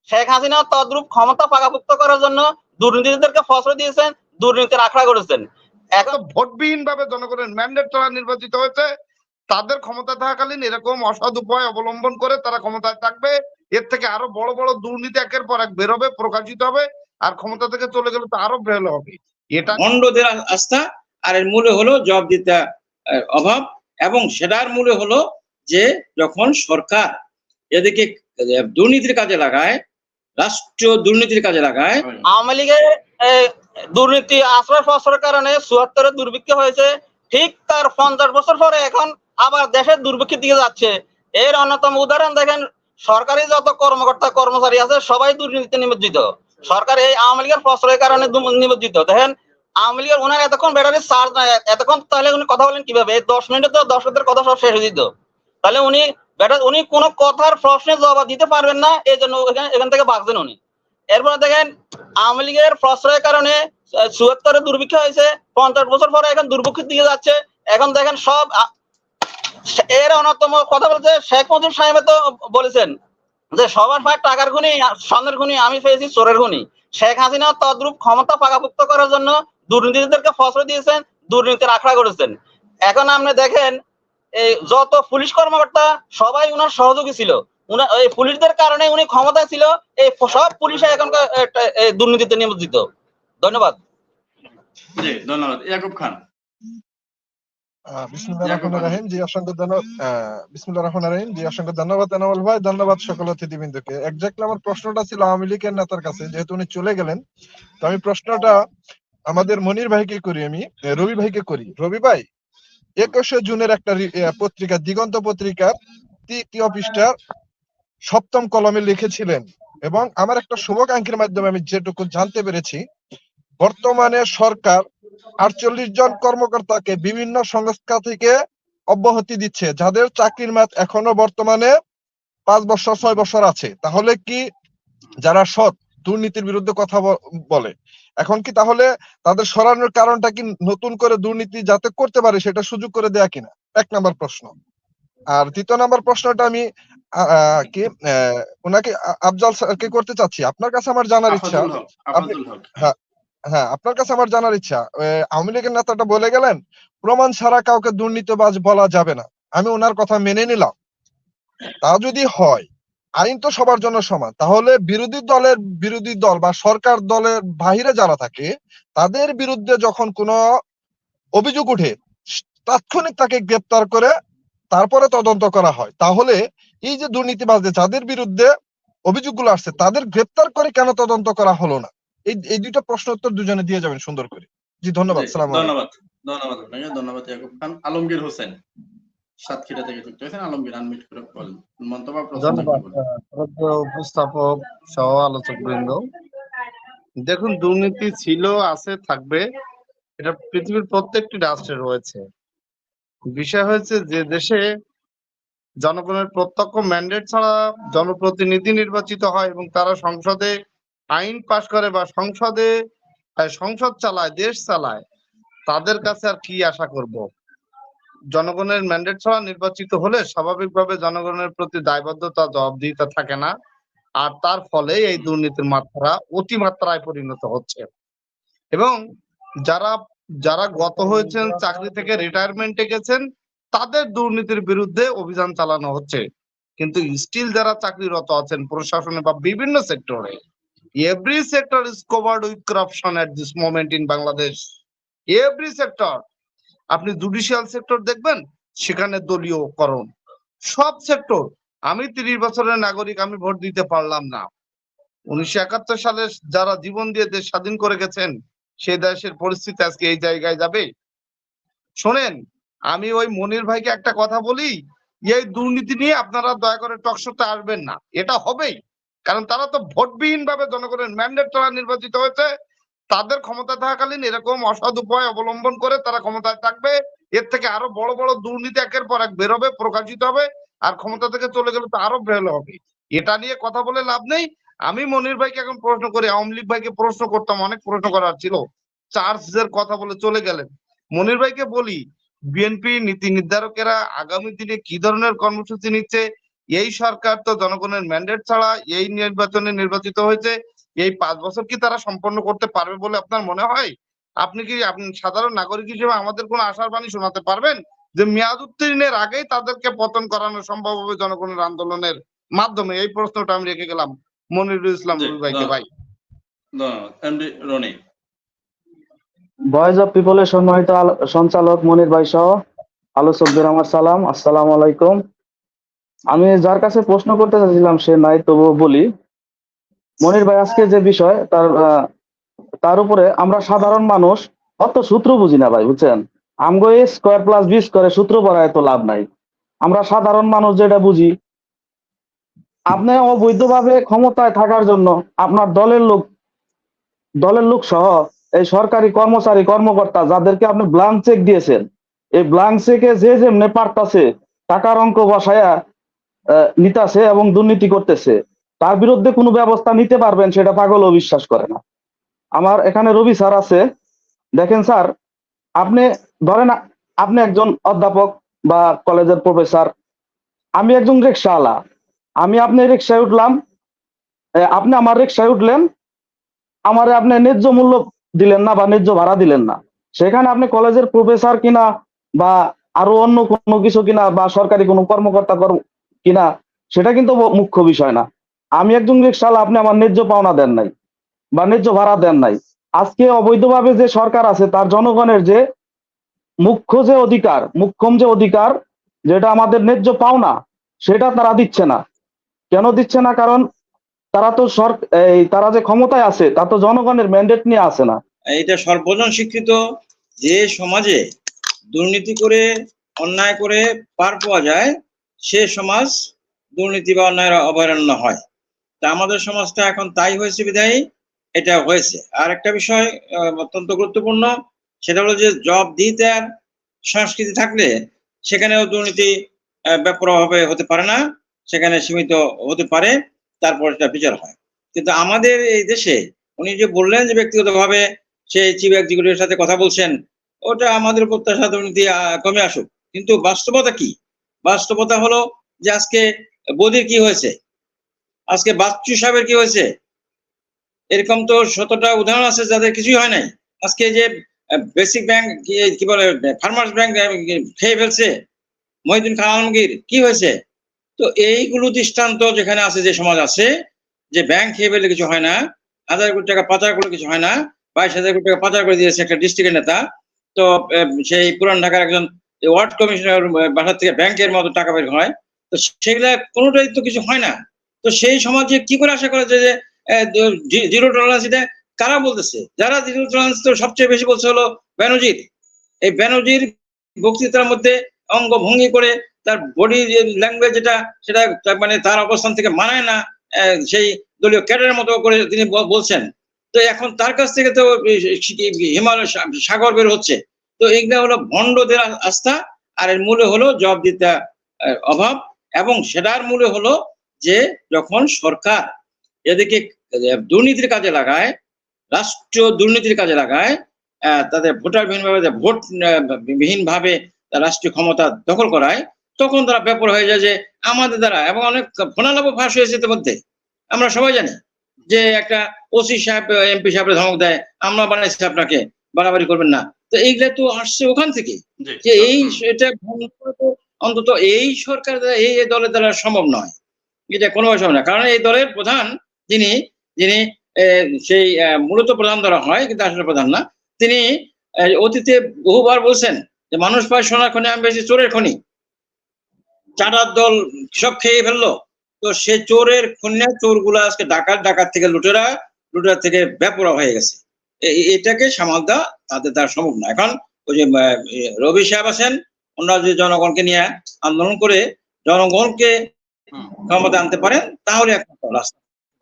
শেখ হাসিনা তদ্রুপ ক্ষমতা পাকাপোক্ত করার জন্য দুর্নীতিদেরকে ফসল দিয়েছেন, দুর্নীতির আখড়া করেছেন। এখন ভোটবিহীন ভাবে জনগণের ম্যান্ডেট ছাড়া নির্বাচিত হয়েছে, তাদের ক্ষমতা থাকাকালীন এরকম অসৎ উপায় অবলম্বন করে তারা ক্ষমতায় থাকবে। এর থেকে আরো বড় বড় দুর্নীতি একের পর এক বেরোবে, প্রকাশিত হবে, আর ক্ষমতা থেকে চলে গেলে তো আরো বেরোলে হবে। এটা ভণ্ডদের আস্থা, আর এর মূলে হলো জবাবদিহিতা অভাব, এবং সেটার মূলে হলো যে যখন সরকার এদিকে দুর্নীতির কাজে লাগায়, রাষ্ট্রীয় দুর্নীতির কাজে লাগায়। আওয়ামী লীগের দুর্নীতি আশ্রয় ফসলের কারণে ৭৪ দুর্ভিক্ষ হয়েছে, ঠিক তার ৫০ বছর পরে এখন আবার দেশের দুর্ভিক্ষের দিকে যাচ্ছে। এর অন্যতম উদাহরণ দেখেন, সরকারি যত কর্মকর্তা কর্মচারী আছে সবাই দুর্নীতিতে নিমজ্জিত। সরকার এই আওয়ামী লীগের ফসলের কারণে নিমজ্জিত। দেখেন আওয়ামী লীগের ওনার এতক্ষণ ব্যাটারি চার্জ নাই, এতক্ষণ তাহলে উনি কথা বলেন কিভাবে? 10 মিনিটে তো দর্শকদের কথা সব শেষ হয়ে যেত। তাহলে উনি কোনো কথার প্রশ্নের জবাব দিতে পারবেন না, এই জন্য এখান থেকে ভাগছেন উনি। এরপরে দেখেন আওয়ামী লীগের প্রশ্রয়ের কারণে ৭৪ দুর্ভিক্ষ হয়েছে, ৫০ বছর পরে এখন দুর্ভিক্ষের দিকে যাচ্ছে। এখন দেখেন সব এর অন্যতম কথা বলছে শেখ মুজিব সাহেব তো বলেছেন যে সবার ভাই টাকার খুনি, স্বর্ণের খুনি, আমি পেয়েছি চোরের খুনি। শেখ হাসিনা তদ্রুপ ক্ষমতা পাকাপোক্ত করার জন্য দুর্নীতিদেরকে ফসল দিয়েছেন, দুর্নীতির আখড়া করেছেন। এখন আপনি দেখেন এই যত পুলিশ কর্মকর্তা সবাই উনার সহযোগী ছিল, এই পুলিশদের কারণে উনি ক্ষমতায় ছিল। এই সব পুলিশে এখনকার দুর্নীতিতে নিমজ্জিত। ধন্যবাদ। জি ধন্যবাদ। ইয়াকুব খান। বিসমিল্লাহির রহমানির রহিম। জি অসংখ্য ধন্যবাদ। বিসমিল্লাহির রহমানির রহিম। জি অসংখ্য ধন্যবাদ এনামুল ভাই, ধন্যবাদ সকল অতিথিবৃন্দকে। এক্স্যাক্টলি আমার প্রশ্নটা ছিল আওয়ামী লীগের নেতার কাছে, যেহেতু উনি চলে গেলেন, তো আমি প্রশ্নটা আমাদের মনির ভাইকে করি, আমি রবি ভাইকে করি। রবি ভাই, ২১শে জুনের একটা পত্রিকা, দিগন্ত পত্রিকার ৩য় পৃষ্ঠার ৭ম কলমে লিখেছিলেন, এবং আমার একটা শুভাকাঙ্ক্ষীর মাধ্যমে আমি যেটুকু জানতে পেরেছি, বর্তমানে সরকার ৪৮ জন কর্মকর্তাকে বিভিন্ন সংস্থা থেকে অব্যাহতি দিচ্ছে, যাদের চাকরির মেয়াদ এখনো বর্তমানে ৫ বছর ৬ বছর আছে। তাহলে কি যারা সৎ, দুর্নীতির বিরুদ্ধে কথা বলে, এখন কি তাহলে তাদের সরানোর কারণটা কি নতুন করে দুর্নীতি যাতে করতে পারে সেটা সুযোগ করে দেয়া কিনা? ১ নাম্বার প্রশ্ন। আর ২য় নাম্বার প্রশ্নটা আমি কি ওনাকে আফজাল স্যারকে করতে চাচ্ছি। আপনার কাছে আমার জানার ইচ্ছা, হ্যাঁ আপনার কাছে আমার জানার ইচ্ছা, আওয়ামী লীগের নেতাটা বলে গেলেন প্রমাণ ছাড়া কাউকে দুর্নীতিবাজ বলা যাবে না। আমি ওনার কথা মেনে নিলাম। তা যদি হয়, আইন তো সবার জন্য সমান, তাহলে বিরোধী দল বা সরকার দলের বাহিরে যারা থাকে তাদের বিরুদ্ধে যখন কোনো অভিযোগ উঠে, তাৎক্ষণিক তাকে গ্রেপ্তার করে তারপরে তদন্ত করা হয়। তাহলে এই যে দুর্নীতিবাজদের যাদের বিরুদ্ধে অভিযোগগুলো আসছে তাদের গ্রেপ্তার করে কেন তদন্ত করা হলো না? এই দুইটা প্রশ্ন উত্তর দুজনে দিয়ে যাবেন সুন্দর করে। জি ধন্যবাদ। সালাম আলাইকুম। ধন্যবাদ আপনাকে। ধন্যবাদ ইয়াকুব খান। আলমগীর হোসেন সাতক্ষীরা থেকে যুক্ত হয়েছেন। আলমগীর, আনমিউট করে বলেন মন্তব্য। ধন্যবাদ উপস্থাপক সহ আলোচক বৃন্দ। দেখুন, দুর্নীতি ছিল, আছে, থাকবে, এটা পৃথিবীর প্রত্যেকটি রাষ্ট্রে রয়েছে। বিষয় হয়েছে যে দেশে জনগণের প্রত্যক্ষ ম্যান্ডেট ছাড়া জনপ্রতিনিধি নির্বাচিত হয় এবং তারা সংসদে আইন পাশ করে বা সংসদ চালায়, দেশ চালায়, তাদের কাছে আর কি আশা করব? জনগণের ম্যান্ডেট ছাড়া নির্বাচিত হলে স্বাভাবিকভাবে জনগণের প্রতি দায়বদ্ধতা, জবাবদিহিতা থাকে না, আর তার ফলে এই দুর্নীতির মাত্রা অতিমাত্রায় পরিণত হচ্ছে। এবং যারা গত হয়েছেন, চাকরি থেকে রিটায়ারমেন্টে গেছেন, তাদের দুর্নীতির বিরুদ্ধে অভিযান চালানো হচ্ছে। কিন্তু স্টিল যারা চাকরিরত আছেন প্রশাসনে বা বিভিন্ন সেক্টরে, every sector is covered with corruption at this moment in Bangladesh. Every sector, আপনি জুডিশিয়াল সেক্টর দেখবেন, সেখানে দলীয়করণ। সব সেক্টর। আমি ৩০ বছরের নাগরিক, আমি ভোট দিতে পারলাম না। ১৯৭১ সালে যারা জীবন দিয়ে দেশ স্বাধীন করে গেছেন, সেই দেশের পরিস্থিতি আজকে এই জায়গায় যাবে? শোনেন, আমি ওই মনির ভাইকে একটা কথা বলি, এই দুর্নীতি নিয়ে আপনারা দয়া করে টকশোতে আসবেন না। এটা হবেই, কারণ তারা তো ভোটবিহীন ভাবে জনগণের ম্যান্ডেট ছাড়া নির্বাচিত হয়েছে। তাদের ক্ষমতা থাকাকালীন এরকম অসৎ উপায় অবলম্বন করে তারা ক্ষমতায় থাকবে। এর থেকে আরো বড় বড় দুর্নীতি একের পর এক বেরোবে, প্রকাশিত হবে, আর ক্ষমতা থেকে চলে গেলে তো আরো বেরোলে হবে। এটা নিয়ে কথা বলে লাভ নেই। আমি মনির ভাইকে এখন প্রশ্ন করি, আওয়ামী লীগ ভাইকে প্রশ্ন করতাম, অনেক প্রশ্ন করার ছিল, চার্জের কথা বলে চলে গেলেন। মনির ভাইকে বলি, বিএনপি নীতি নির্ধারকেরা আগামী দিনে কি ধরনের কর্মসূচি নিচ্ছে, এই সরকার তো জনগণের ম্যান্ডেট ছাড়া এই নির্বাচনে নির্বাচিত হয়েছে, এই 5 বছর কি তারা সম্পন্ন করতে পারবে বলে আপনার মনে হয়? আপনি কি সাধারণ নাগরিক হিসেবে আমাদের কোনো আশার বাণী শোনাতে পারবেন যে মেয়াদ উত্তীর্ণের আগেই তাদেরকে পতন করানো সম্ভব হবে জনগণের আন্দোলনের মাধ্যমে? এই প্রশ্নটা আমি রেখে গেলাম মনিরুল ইসলাম রুল ভাইকে। ভাই এমডি রনি। ভয়েস অফ পিপলের সম্মানিত সঞ্চালক মনির ভাই সহ আলোচকদের আমার সালাম, আসসালামু আলাইকুম। আমি যার কাছে প্রশ্ন করতে চাচ্ছিলাম সে নাই, তবুও বলি। মনির ভাই, আজকে যে বিষয় তার উপরে আমরা সাধারণ মানুষ অত সূত্র বুঝি না ভাই, বুঝছেন? আমগো এ স্কোয়ার প্লাস বি স্কোয়ারে সূত্র পড়ায় তো লাভ নাই। আমরা সাধারণ মানুষ যেটা বুঝি, আপনি অবৈধভাবে ক্ষমতায় থাকার জন্য আপনার দলের লোক সহ এই সরকারি কর্মচারী কর্মকর্তা যাদেরকে আপনি ব্ল্যাঙ্ক চেক দিয়েছেন, এই ব্ল্যাঙ্ক চেকে যে যেমনে পারতাছে টাকার অঙ্ক বসায়া নিতাছে এবং দুর্নীতি করতেছে, তার বিরুদ্ধে কোনো ব্যবস্থা নিতে পারবেন সেটা পাগলও বিশ্বাস করে না। আমার এখানে রবি স্যার আছে, দেখেন স্যার, আপনি ধরেন আপনি একজন অধ্যাপক বা কলেজের প্রফেসর, আমি একজন রিক্সাওয়ালা, আমি আপনার রিক্সায় উঠলাম, আপনি আমার রিক্সায় উঠলেন, আমারে আপনি ন্যায্য মূল্য দিলেন না বা ন্যায্য ভাড়া দিলেন না। সেখানে আপনি কলেজের প্রফেসর কিনা বা আরো অন্য কোনো কিছু কিনা বা সরকারি কোনো কর্মকর্তা কিনা সেটা কিন্তু মুখ্য বিষয় না। আমি একজন রিক্সাওয়ালা, আপনি আমার ন্যায্য পাওনা দেন নাই বা ন্যায্য ভাড়া দেন নাই। আজকে অবৈধভাবে যে সরকার আছে তার জনগণের যে মুখ্য যে অধিকার যেটা আমাদের ন্যায্য পাওনা সেটা তারা দিচ্ছে না। কেন দিচ্ছে না? কারণ তারা তো তারা যে ক্ষমতায় আছে তা তো জনগণের ম্যান্ডেট নিয়ে আসে না। এটা সর্বজন স্বীকৃত যে সমাজে দুর্নীতি করে অন্যায় করে পার পাওয়া যায় সে সমাজ দুর্নীতি বা অন্যায়ের অভয়ারণ্য হয়। তা আমাদের সমাজটা এখন তাই হয়েছে বিধায়ী এটা হয়েছে। আর একটা বিষয় অত্যন্ত গুরুত্বপূর্ণ, সেটা হলো যে জবাবদিহিতার সংস্কৃতি থাকলে সেখানেও দুর্নীতি ব্যাপকভাবে হতে পারে না, সেখানে সীমিত হতে পারে, তারপর এটা বিচার হয়। কিন্তু আমাদের এই দেশে উনি যে বললেন যে ব্যক্তিগতভাবে সেই চিফ এক্সিকিউটিভের সাথে কথা বলছেন, ওটা আমাদের প্রত্যাশা দুর্নীতি কমে আসুক। কিন্তু বাস্তবতা কি? বাস্তবতা হলো যে আজকে বদির কি হয়েছে, আজকে বাচ্চু সাহেবের কি হয়েছে, এরকম তো ১৭টা উদাহরণ আছে যাদের কিছুই হয় নাই। আজকে যে বেসিক ব্যাংক কি বলে ফার্মার্স ব্যাংক খেয়ে ফেলছে, মহিউদ্দিন খান আলমগীর কি হয়েছে। তো এইগুলো দৃষ্টান্ত যেখানে আছে, যে সমাজ আছে যে ব্যাংক খেয়ে ফেললে কিছু হয় না, ১,০০০ কোটি টাকা পাচার করলে কিছু হয় না, ২২,০০০ কোটি টাকা পাচার করে দিয়েছে একটা ডিস্ট্রিক্টের নেতা, তো সেই পুরান ঢাকার একজন ওয়ার্ড কমিশনার বাসা থেকে ব্যাংকের মতো টাকা বের হয়, তো সেগুলা কোনোটাই তো কিছু হয় না। তো সেই সমাজে কি করে আশা করা যায় যে জিরো টলারেন্স? এটা কারা বলতেছে? যারা জিরো টলারেন্স তো সবচেয়ে বেশি বলছে হলো বেনজির। এই বেনজির বক্তৃতার মধ্যে অঙ্গভঙ্গি করে তার বডি ল্যাঙ্গুয়েজ যেটা, সেটা মানে তার অবস্থান থেকে মানায় না, সেই দলীয় ক্যাডারের মতো করে তিনি বলছেন। তো এখন তার কাছ থেকে তো হিমালয় সাগর বের হচ্ছে। তো এইগুলা হলো ভণ্ডদের আস্থা, আর এর মূলে হলো জবাবদিহিতার অভাব, এবং সেটার মূলে হলো যে যখন সরকার এদিকে দুর্নীতির কাজে লাগায়, রাষ্ট্রীয় দুর্নীতির কাজে লাগায়, তাদের ভোটবিহীন ভাবে রাষ্ট্রীয় ক্ষমতা দখল করায়, তখন তারা ব্যাপার হয়ে যায় যে আমাদের দ্বারা, এবং অনেক ফোনালাপও ফাঁস হয়েছে ইতিমধ্যে, আমরা সবাই জানি যে একটা ওসি সাহেব এমপি সাহেবের ধমক দেয়, আমরা বানাইছি আপনাকে, বাড়াবাড়ি করবেন না। তো এইগুলা তো আসছে ওখান থেকে, যে এই এটা অন্তত এই সরকার দ্বারা, এই দলের দ্বারা সম্ভব নয়, এটা কোনোভাবে সম্ভব না। কারণ এই দলের প্রধান যিনি সেই মূলত প্রধান ধরা হয় কিন্তু আসলে প্রধান না, তিনি অতীতে বহুবার বলছেন যে মানুষ পায় সোনার খনি, আমি বেশি চোরের খনি, চাঁদার দল সব খেয়ে ফেললো। তো সে চোরের খনি, চোর গুলা আজকে ডাকাত থেকে লুটেরা থেকে বেপরা হয়ে গেছে। এটাকে সামাল দেওয়া তাদের দ্বারা সম্ভব না। এখন ওই যে রবি সাহেব আছেন, ওনারা যদি জনগণকে নিয়ে আন্দোলন করে জনগণকে ক্ষমতা আনতে পারেন, তাহলে একটা রাস্তা।